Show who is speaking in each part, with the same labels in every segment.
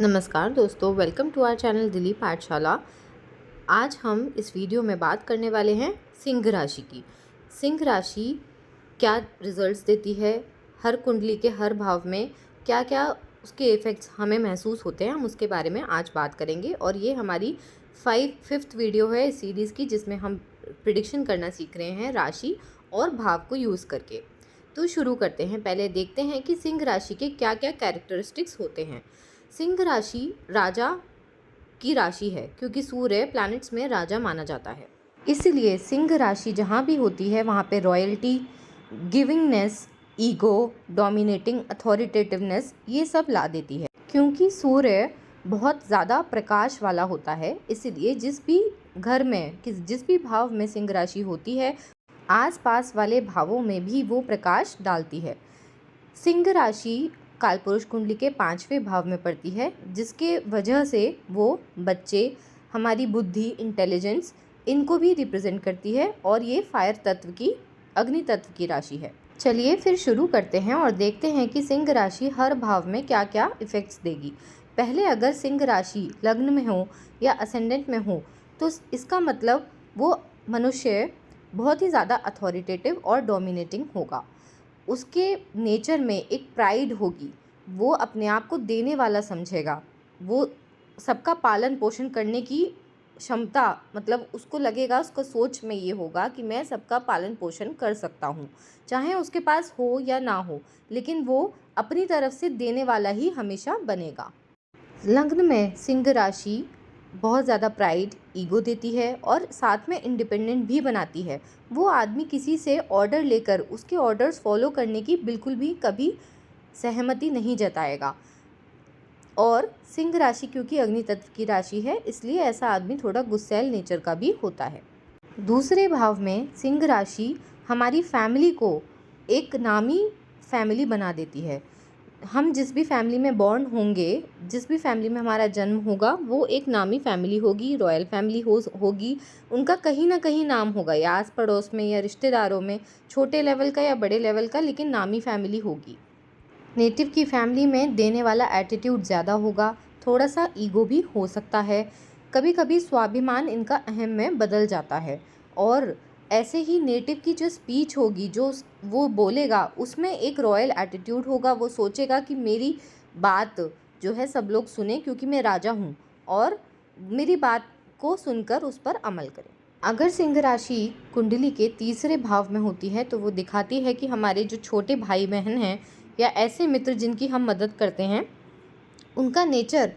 Speaker 1: नमस्कार दोस्तों, welcome to our channel Delhi Pathshala. आज हम इस वीडियो में बात करने वाले हैं सिंह राशि की। सिंह राशि क्या रिजल्ट्स देती है, हर कुंडली के हर भाव में क्या क्या उसके इफ़ेक्ट्स हमें महसूस होते हैं, हम उसके बारे में आज बात करेंगे। और ये हमारी फिफ्थ वीडियो है इस सीरीज़ की, जिसमें हम प्रिडिक्शन करना सीख रहे हैं राशि और भाव को यूज़ करके। तो शुरू करते हैं। पहले देखते हैं कि सिंह राशि के क्या क्या कैरेक्टरिस्टिक्स होते हैं। सिंह राशि राजा की राशि है, क्योंकि सूर्य प्लैनेट्स में राजा माना जाता है। इसलिए सिंह राशि जहाँ भी होती है वहाँ पे रॉयल्टी, गिविंगनेस, ईगो, डोमिनेटिंग, अथॉरिटेटिवनेस ये सब ला देती है। क्योंकि सूर्य बहुत ज़्यादा प्रकाश वाला होता है, इसलिए जिस भी घर में जिस भी भाव में सिंह राशि होती है, आसपास वाले भावों में भी वो प्रकाश डालती है। सिंह राशि कालपुरुष कुंडली के 5वें भाव में पड़ती है, जिसके वजह से वो बच्चे, हमारी बुद्धि, इंटेलिजेंस, इनको भी रिप्रेजेंट करती है। और ये फायर तत्व की, अग्नि तत्व की राशि है। चलिए फिर शुरू करते हैं और देखते हैं कि सिंह राशि हर भाव में क्या क्या इफ़ेक्ट्स देगी। पहले अगर सिंह राशि लग्न में हो या असेंडेंट में हो, तो इसका मतलब वो मनुष्य बहुत ही ज़्यादा अथॉरिटेटिव और डोमिनेटिंग होगा। उसके नेचर में एक प्राइड होगी, वो अपने आप को देने वाला समझेगा। वो सबका पालन पोषण करने की क्षमता, मतलब उसको लगेगा, उसका सोच में ये होगा कि मैं सबका पालन पोषण कर सकता हूँ, चाहे उसके पास हो या ना हो, लेकिन वो अपनी तरफ से देने वाला ही हमेशा बनेगा। लग्न में सिंह राशि बहुत ज़्यादा प्राइड, ईगो देती है और साथ में इंडिपेंडेंट भी बनाती है। वो आदमी किसी से ऑर्डर लेकर उसके ऑर्डर्स फॉलो करने की बिल्कुल भी कभी सहमति नहीं जताएगा। और सिंह राशि क्योंकि अग्नि तत्व की राशि है, इसलिए ऐसा आदमी थोड़ा गुस्सैल नेचर का भी होता है। दूसरे भाव में सिंह राशि हमारी फैमिली को एक नामी फैमिली बना देती है। हम जिस भी फैमिली में बॉर्न होंगे, जिस भी फैमिली में हमारा जन्म होगा, वो एक नामी फैमिली होगी, रॉयल फैमिली होगी। उनका कहीं ना कहीं नाम होगा, या आस पड़ोस में या रिश्तेदारों में, छोटे लेवल का या बड़े लेवल का, लेकिन नामी फैमिली होगी। नेटिव की फैमिली में देने वाला एटीट्यूड ज़्यादा होगा, थोड़ा सा ईगो भी हो सकता है, कभी कभी स्वाभिमान इनका अहम में बदल जाता है। और ऐसे ही नेटिव की जो स्पीच होगी, जो वो बोलेगा, उसमें एक रॉयल एटीट्यूड होगा। वो सोचेगा कि मेरी बात जो है सब लोग सुने, क्योंकि मैं राजा हूँ, और मेरी बात को सुनकर उस पर अमल करें। अगर सिंह राशि कुंडली के तीसरे भाव में होती है, तो वो दिखाती है कि हमारे जो छोटे भाई बहन हैं या ऐसे मित्र जिनकी हम मदद करते हैं, उनका नेचर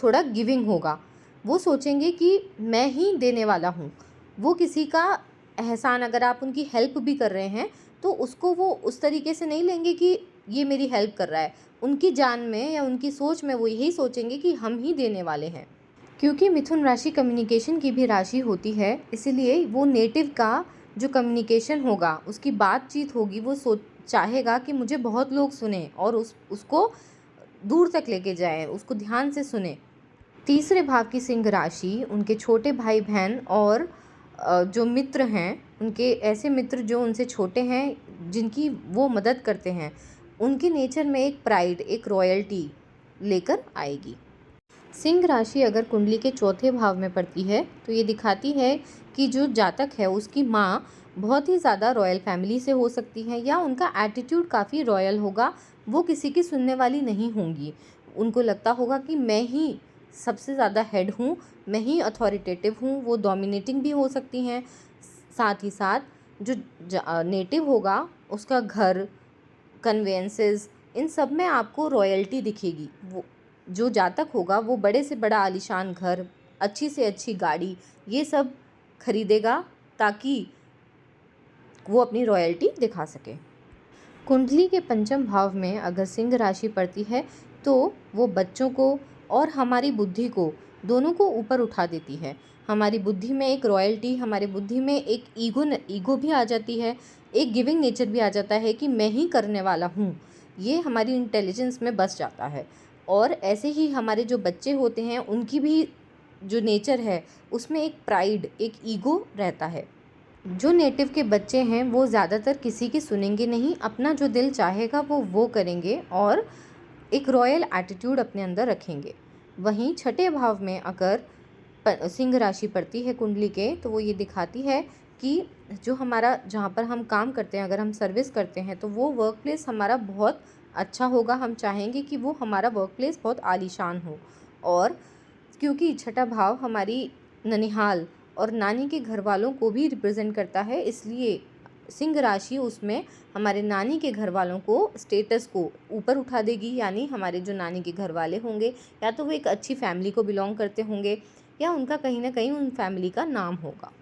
Speaker 1: थोड़ा गिविंग होगा। वो सोचेंगे कि मैं ही देने वाला हूँ। वो किसी का एहसान, अगर आप उनकी हेल्प भी कर रहे हैं, तो उसको वो उस तरीके से नहीं लेंगे कि ये मेरी हेल्प कर रहा है। उनकी जान में या उनकी सोच में वो यही सोचेंगे कि हम ही देने वाले हैं। क्योंकि मिथुन राशि कम्युनिकेशन की भी राशि होती है, इसीलिए वो नेटिव का जो कम्युनिकेशन होगा, उसकी बातचीत होगी, वो चाहेगा कि मुझे बहुत लोग सुने और उसको दूर तक लेके जाएं, उसको ध्यान से सुने। तीसरे भाव की सिंह राशि उनके छोटे भाई बहन और जो मित्र हैं, उनके ऐसे मित्र जो उनसे छोटे हैं, जिनकी वो मदद करते हैं, उनके नेचर में एक प्राइड, एक रॉयल्टी लेकर आएगी। सिंह राशि अगर कुंडली के चौथे भाव में पड़ती है, तो ये दिखाती है कि जो जातक है उसकी माँ बहुत ही ज़्यादा रॉयल फैमिली से हो सकती है, या उनका एटीट्यूड काफ़ी रॉयल होगा। वो किसी की सुनने वाली नहीं होंगी। उनको लगता होगा कि मैं ही सबसे ज़्यादा हेड हूँ, मैं ही अथॉरिटेटिव हूँ। वो डोमिनेटिंग भी हो सकती हैं। साथ ही साथ जो नेटिव होगा, उसका घर, कन्वेंसेस, इन सब में आपको रॉयल्टी दिखेगी। वो जो जातक होगा, वो बड़े से बड़ा आलीशान घर, अच्छी से अच्छी गाड़ी, ये सब खरीदेगा, ताकि वो अपनी रॉयल्टी दिखा सके। कुंडली के पंचम भाव में अगर सिंह राशि पड़ती है, तो वो बच्चों को और हमारी बुद्धि को, दोनों को ऊपर उठा देती है। हमारी बुद्धि में एक रॉयल्टी, हमारी बुद्धि में एक ईगो भी आ जाती है, एक गिविंग नेचर भी आ जाता है कि मैं ही करने वाला हूँ। ये हमारी इंटेलिजेंस में बस जाता है। और ऐसे ही हमारे जो बच्चे होते हैं, उनकी भी जो नेचर है, उसमें एक प्राइड, एक ईगो रहता है। जो नेटिव के बच्चे हैं, वो ज़्यादातर किसी की सुनेंगे नहीं, अपना जो दिल चाहेगा वो करेंगे, और एक रॉयल एटीट्यूड अपने अंदर रखेंगे। वहीं छठे भाव में अगर सिंह राशि पड़ती है कुंडली के, तो वो ये दिखाती है कि जो हमारा जहाँ पर हम काम करते हैं, अगर हम सर्विस करते हैं तो वो वर्क प्लेस हमारा बहुत अच्छा होगा। हम चाहेंगे कि वो हमारा वर्क प्लेस बहुत आलीशान हो। और क्योंकि छठा भाव हमारी ननिहाल और नानी के घर वालों को भी रिप्रेजेंट करता है, इसलिए सिंह राशि उसमें हमारे नानी के घर वालों को स्टेटस को ऊपर उठा देगी। यानी हमारे जो नानी के घर वाले होंगे, या तो वो एक अच्छी फैमिली को बिलोंग करते होंगे, या उनका कहीं ना कहीं उन फैमिली का नाम होगा।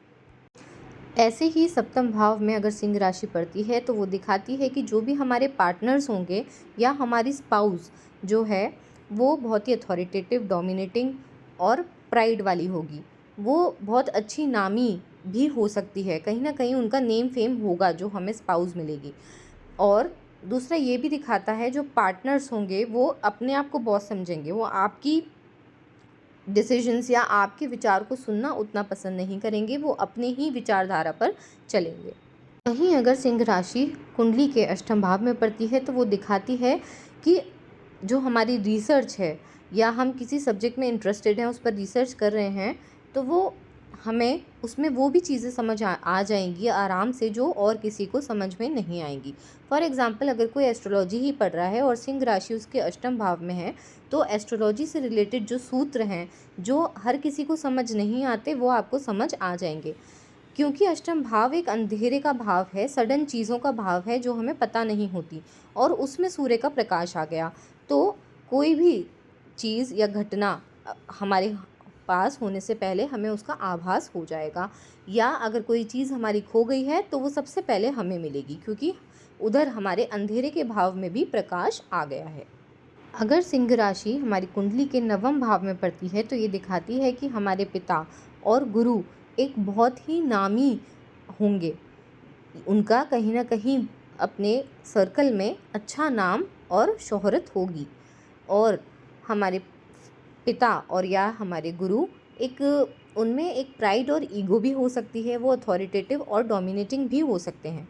Speaker 1: ऐसे ही सप्तम भाव में अगर सिंह राशि पड़ती है तो वो दिखाती है कि जो भी हमारे पार्टनर्स होंगे या हमारी स्पाउस जो है वो बहुत ही अथॉरिटेटिव, डोमिनेटिंग और प्राइड वाली होगी। वो बहुत अच्छी नामी भी हो सकती है, कहीं ना कहीं उनका नेम फेम होगा जो हमें स्पाउस मिलेगी। और दूसरा ये भी दिखाता है जो पार्टनर्स होंगे वो अपने आप को बॉस समझेंगे, वो आपकी डिसीजंस या आपके विचार को सुनना उतना पसंद नहीं करेंगे, वो अपने ही विचारधारा पर चलेंगे। वहीं अगर सिंह राशि कुंडली के अष्टम भाव में पड़ती है तो वो दिखाती है कि जो हमारी रिसर्च है या हम किसी सब्जेक्ट में इंटरेस्टेड हैं, उस पर रिसर्च कर रहे हैं, तो वो हमें उसमें वो भी चीज़ें समझ आ जाएंगी आराम से जो और किसी को समझ में नहीं आएंगी। फॉर एग्ज़ाम्पल, अगर कोई एस्ट्रोलॉजी ही पढ़ रहा है और सिंह राशि उसके अष्टम भाव में है, तो एस्ट्रोलॉजी से रिलेटेड जो सूत्र हैं जो हर किसी को समझ नहीं आते, वो आपको समझ आ जाएंगे। क्योंकि अष्टम भाव एक अंधेरे का भाव है, सडन चीज़ों का भाव है जो हमें पता नहीं होती, और उसमें सूर्य का प्रकाश आ गया तो कोई भी चीज़ या घटना हमारे पास होने से पहले हमें उसका आभास हो जाएगा। या अगर कोई चीज़ हमारी खो गई है तो वो सबसे पहले हमें मिलेगी, क्योंकि उधर हमारे अंधेरे के भाव में भी प्रकाश आ गया है। अगर सिंह राशि हमारी कुंडली के नवम भाव में पड़ती है तो ये दिखाती है कि हमारे पिता और गुरु एक बहुत ही नामी होंगे। उनका कहीं ना कहीं अपने सर्कल में अच्छा नाम और शोहरत होगी। और हमारे पिता और या हमारे गुरु एक उनमें एक प्राइड और ईगो भी हो सकती है, वो अथॉरिटेटिव और डोमिनेटिंग भी हो सकते हैं।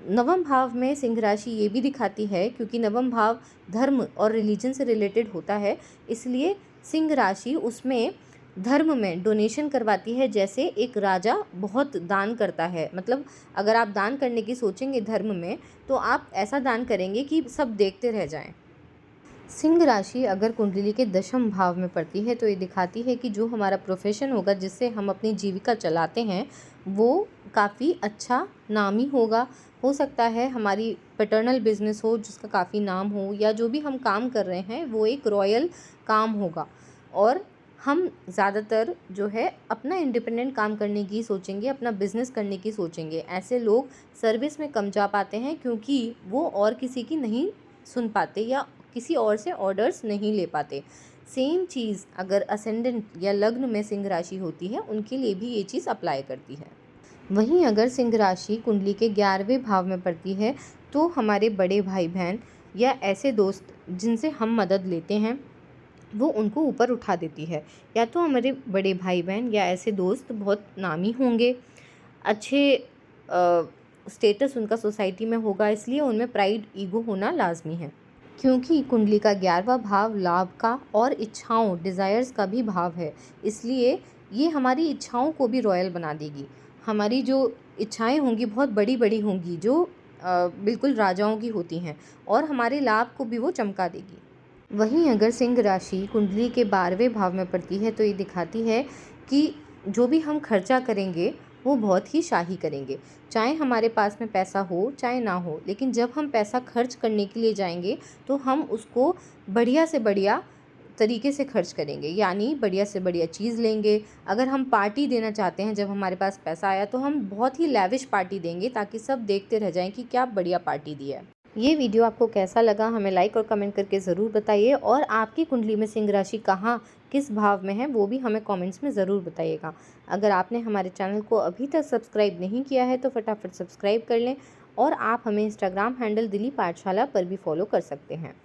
Speaker 1: नवम भाव में सिंह राशि ये भी दिखाती है, क्योंकि नवम भाव धर्म और रिलीजन से रिलेटेड होता है, इसलिए सिंह राशि उसमें धर्म में डोनेशन करवाती है। जैसे एक राजा बहुत दान करता है, मतलब अगर आप दान करने की सोचेंगे धर्म में, तो आप ऐसा दान करेंगे कि सब देखते रह जाएं। सिंह राशि अगर कुंडली के दशम भाव में पड़ती है तो ये दिखाती है कि जो हमारा प्रोफेशन होगा, जिससे हम अपनी जीविका चलाते हैं, वो काफ़ी अच्छा नामी होगा। हो सकता है हमारी पैटर्नल बिजनेस हो जिसका काफ़ी नाम हो, या जो भी हम काम कर रहे हैं वो एक रॉयल काम होगा। और हम ज़्यादातर जो है अपना इंडिपेंडेंट काम करने की सोचेंगे, अपना बिजनेस करने की सोचेंगे। ऐसे लोग सर्विस में कम जा पाते हैं, क्योंकि वो और किसी की नहीं सुन पाते या किसी और से ऑर्डर्स नहीं ले पाते। सेम चीज़ अगर असेंडेंट या लग्न में सिंह राशि होती है, उनके लिए भी ये चीज़ अप्लाई करती है। वहीं अगर सिंह राशि कुंडली के 11वें भाव में पड़ती है तो हमारे बड़े भाई बहन या ऐसे दोस्त जिनसे हम मदद लेते हैं, वो उनको ऊपर उठा देती है। या तो हमारे बड़े भाई बहन या ऐसे दोस्त बहुत नामी होंगे, अच्छे स्टेटस उनका सोसाइटी में होगा, इसलिए उनमें प्राइड, ईगो होना लाजमी है। क्योंकि कुंडली का 11वां भाव लाभ का और इच्छाओं, डिज़ायर्स का भी भाव है, इसलिए ये हमारी इच्छाओं को भी रॉयल बना देगी। हमारी जो इच्छाएं होंगी बहुत बड़ी बड़ी होंगी, जो बिल्कुल राजाओं की होती हैं, और हमारे लाभ को भी वो चमका देगी। वहीं अगर सिंह राशि कुंडली के 12वें भाव में पड़ती है तो ये दिखाती है कि जो भी हम खर्चा करेंगे वो बहुत ही शाही करेंगे। चाहे हमारे पास में पैसा हो चाहे ना हो, लेकिन जब हम पैसा खर्च करने के लिए जाएंगे तो हम उसको बढ़िया से बढ़िया तरीके से खर्च करेंगे, यानी बढ़िया से बढ़िया चीज़ लेंगे। अगर हम पार्टी देना चाहते हैं, जब हमारे पास पैसा आया तो हम बहुत ही लैविश पार्टी देंगे, ताकि सब देखते रह जाएं कि क्या बढ़िया पार्टी दी है। ये वीडियो आपको कैसा लगा हमें लाइक और कमेंट करके ज़रूर बताइए, और आपकी कुंडली में सिंह राशि कहाँ किस भाव में है वो भी हमें कमेंट्स में ज़रूर बताइएगा। अगर आपने हमारे चैनल को अभी तक सब्सक्राइब नहीं किया है तो फटाफट सब्सक्राइब कर लें, और आप हमें इंस्टाग्राम हैंडल दिली पाठशाला पर भी फॉलो कर सकते हैं।